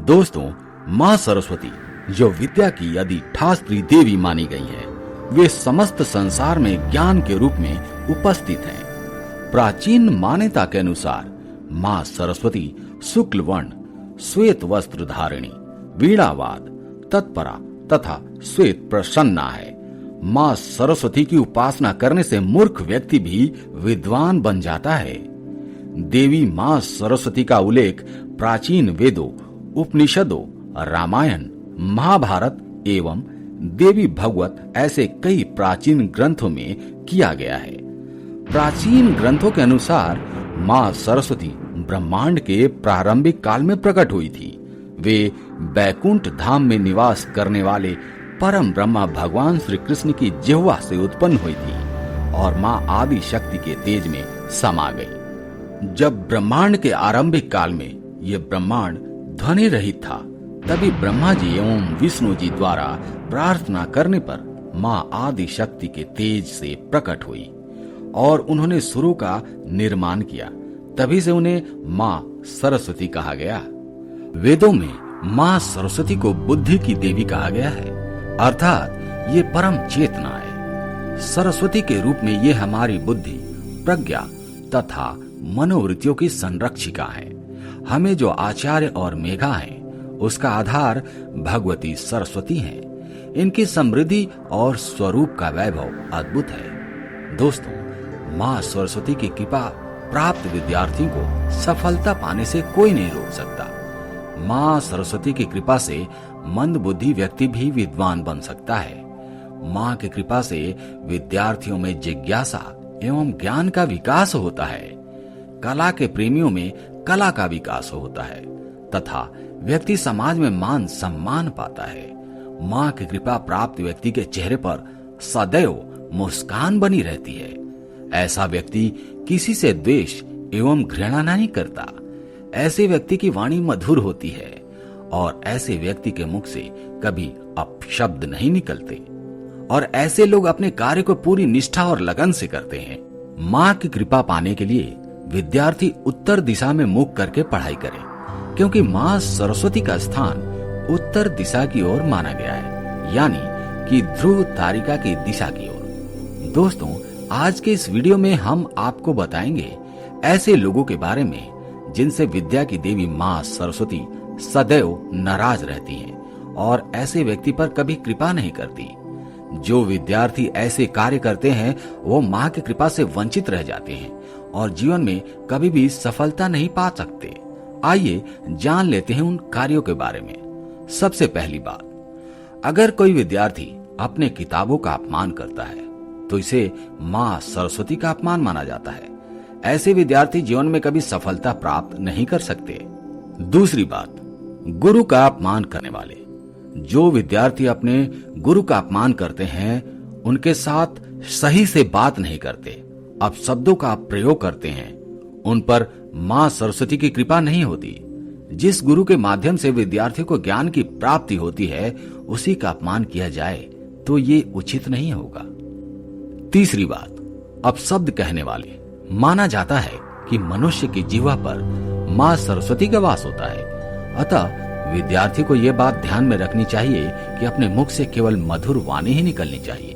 दोस्तों, माँ सरस्वती जो विद्या की अधिष्ठात्री देवी मानी गई है, वे समस्त संसार में ज्ञान के रूप में उपस्थित हैं। प्राचीन मान्यता के अनुसार माँ सरस्वती शुक्ल वर्ण, श्वेत वस्त्र धारिणी, वीणावाद, तत्परा तथा श्वेत प्रसन्ना है। माँ सरस्वती की उपासना करने से मूर्ख व्यक्ति भी विद्वान बन जाता है। देवी माँ सरस्वती का उल्लेख प्राचीन वेदों, उपनिषदों, रामायण, महाभारत एवं देवी भगवत ऐसे कई प्राचीन ग्रंथों में किया गया है। प्राचीन ग्रंथों के अनुसार माँ सरस्वती ब्रह्मांड के प्रारंभिक काल में प्रकट हुई थी। वे बैकुंठ धाम में निवास करने वाले परम ब्रह्मा भगवान श्री कृष्ण की जिह्वा से उत्पन्न हुई थी और माँ आदि शक्ति के तेज में समा गई। जब ब्रह्मांड के आरंभिक काल में यह ब्रह्मांड ध्वनि रहित था, तभी ब्रह्मा जी एवं विष्णु जी द्वारा प्रार्थना करने पर माँ आदि शक्ति के तेज से प्रकट हुई और उन्होंने सुरों का निर्माण किया। तभी से उन्हें माँ सरस्वती कहा गया। वेदों में माँ सरस्वती को बुद्धि की देवी कहा गया है, अर्थात ये परम चेतना है। सरस्वती के रूप में ये हमारी बुद्धि, प्रज्ञा तथा मनोवृत्तियों की संरक्षिका है। हमें जो आचार्य और मेघा है, उसका आधार भगवती सरस्वती है। इनकी समृद्धि और स्वरूप का वैभव अद्भुत है। दोस्तों, माँ सरस्वती की कृपा प्राप्त विद्यार्थियों को सफलता पाने से कोई नहीं रोक सकता। माँ सरस्वती की कृपा से मंद बुद्धि व्यक्ति भी विद्वान बन सकता है। माँ की कृपा से विद्यार्थियों में जिज्ञासा एवं ज्ञान का विकास होता है। कला के प्रेमियों में कला का विकास होता है तथा व्यक्ति समाज में मान सम्मान पाता है। माँ की कृपा प्राप्त व्यक्ति के चेहरे पर सदैव मुस्कान बनी रहती है। ऐसा व्यक्ति किसी से द्वेष एवं घृणा नहीं करता। ऐसे व्यक्ति की वाणी मधुर होती है और ऐसे व्यक्ति के मुख से कभी अपशब्द नहीं निकलते और ऐसे लोग अपने कार्य को पूरी निष्ठा और लगन से करते हैं। माँ की कृपा पाने के लिए विद्यार्थी उत्तर दिशा में मुख करके पढ़ाई करें, क्योंकि माँ सरस्वती का स्थान उत्तर दिशा की ओर माना गया है, यानी कि ध्रुव तारिका की दिशा की ओर। दोस्तों, आज के इस वीडियो में हम आपको बताएंगे ऐसे लोगों के बारे में जिनसे विद्या की देवी माँ सरस्वती सदैव नाराज रहती हैं और ऐसे व्यक्ति पर कभी कृपा नहीं करती। जो विद्यार्थी ऐसे कार्य करते हैं वो माँ की कृपा से वंचित रह जाते हैं और जीवन में कभी भी सफलता नहीं पा सकते। आइए जान लेते हैं उन कार्यों के बारे में। सबसे पहली बात, अगर कोई विद्यार्थी अपने किताबों का अपमान करता है तो इसे माँ सरस्वती का अपमान माना जाता है। ऐसे विद्यार्थी जीवन में कभी सफलता प्राप्त नहीं कर सकते। दूसरी बात, गुरु का अपमान करने वाले। जो विद्यार्थी अपने गुरु का अपमान करते हैं, उनके साथ सही से बात नहीं करते, अपशब्दों का प्रयोग करते हैं, उन पर माँ सरस्वती की कृपा नहीं होती। जिस गुरु के माध्यम से विद्यार्थियों को ज्ञान की प्राप्ति होती है, उसी का अपमान किया जाए तो ये उचित नहीं होगा। तीसरी बात, अपशब्द कहने वाले। माना जाता है कि मनुष्य की जिह्वा पर माँ सरस्वती का वास होता है, अतः विद्यार्थी को यह बात ध्यान में रखनी चाहिए कि अपने मुख से केवल मधुर वाणी ही निकलनी चाहिए।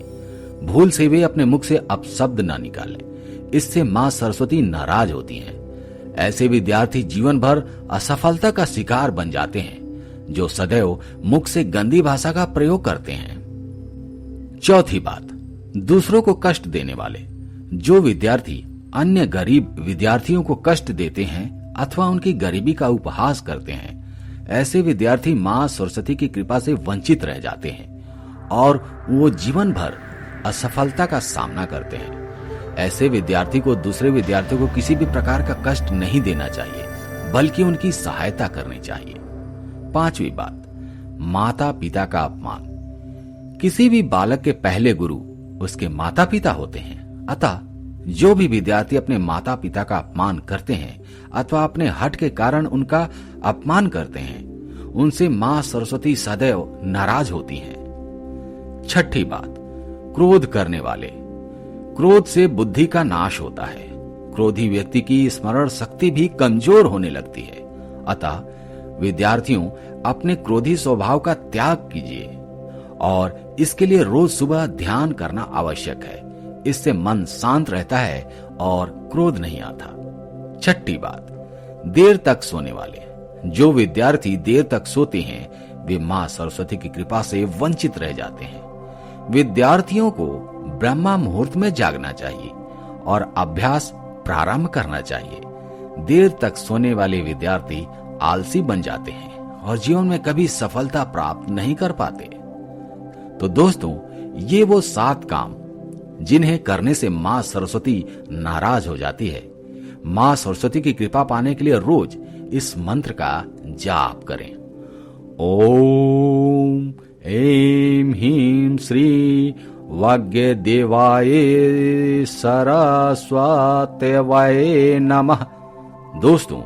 भूल से वे अपने मुख से अपशब्द न निकालें, इससे माँ सरस्वती नाराज होती हैं। ऐसे विद्यार्थी जीवन भर असफलता का शिकार बन जाते हैं, जो सदैव मुख से गंदी भाषा का प्रयोग करते हैं। चौथी बात, दूसरों को कष्ट देने वाले। जो विद्यार्थी अन्य गरीब विद्यार्थियों को कष्ट देते हैं अथवा उनकी गरीबी का उपहास करते हैं, ऐसे विद्यार्थी माँ सरस्वती की कृपा से वंचित रह जाते हैं और वो जीवन भर असफलता का सामना करते हैं। ऐसे विद्यार्थी को दूसरे विद्यार्थियों को किसी भी प्रकार का कष्ट नहीं देना चाहिए, बल्कि उनकी सहायता करनी चाहिए। पांचवी बात, माता पिता का अपमान। किसी भी बालक के पहले गुरु उसके माता पिता होते हैं, अतः जो भी विद्यार्थी अपने माता पिता का अपमान करते हैं अथवा अपने हठ के कारण उनका अपमान करते हैं, उनसे माँ सरस्वती सदैव नाराज होती हैं। छठी बात, क्रोध करने वाले। क्रोध से बुद्धि का नाश होता है। क्रोधी व्यक्ति की स्मरण शक्ति भी कमजोर होने लगती है, अतः विद्यार्थियों, अपने क्रोधी स्वभाव का त्याग कीजिए और इसके लिए रोज सुबह ध्यान करना आवश्यक है। इससे मन शांत रहता है और क्रोध नहीं आता। छठी बात, देर तक सोने वाले। जो विद्यार्थी देर तक सोते हैं वे मां सरस्वती की कृपा से वंचित रह जाते हैं। विद्यार्थियों को ब्रह्मा मुहूर्त में जागना चाहिए और अभ्यास प्रारंभ करना चाहिए। देर तक सोने वाले विद्यार्थी आलसी बन जाते हैं और जीवन में कभी सफलता प्राप्त नहीं कर पाते। तो दोस्तों, ये वो 7 काम जिन्हें करने से मां सरस्वती नाराज हो जाती है। मां सरस्वती की कृपा पाने के लिए रोज इस मंत्र का जाप करें। ओम ऐं ह्रीं श्री वाग्देवाय सरस्वत्यै नमः। दोस्तों,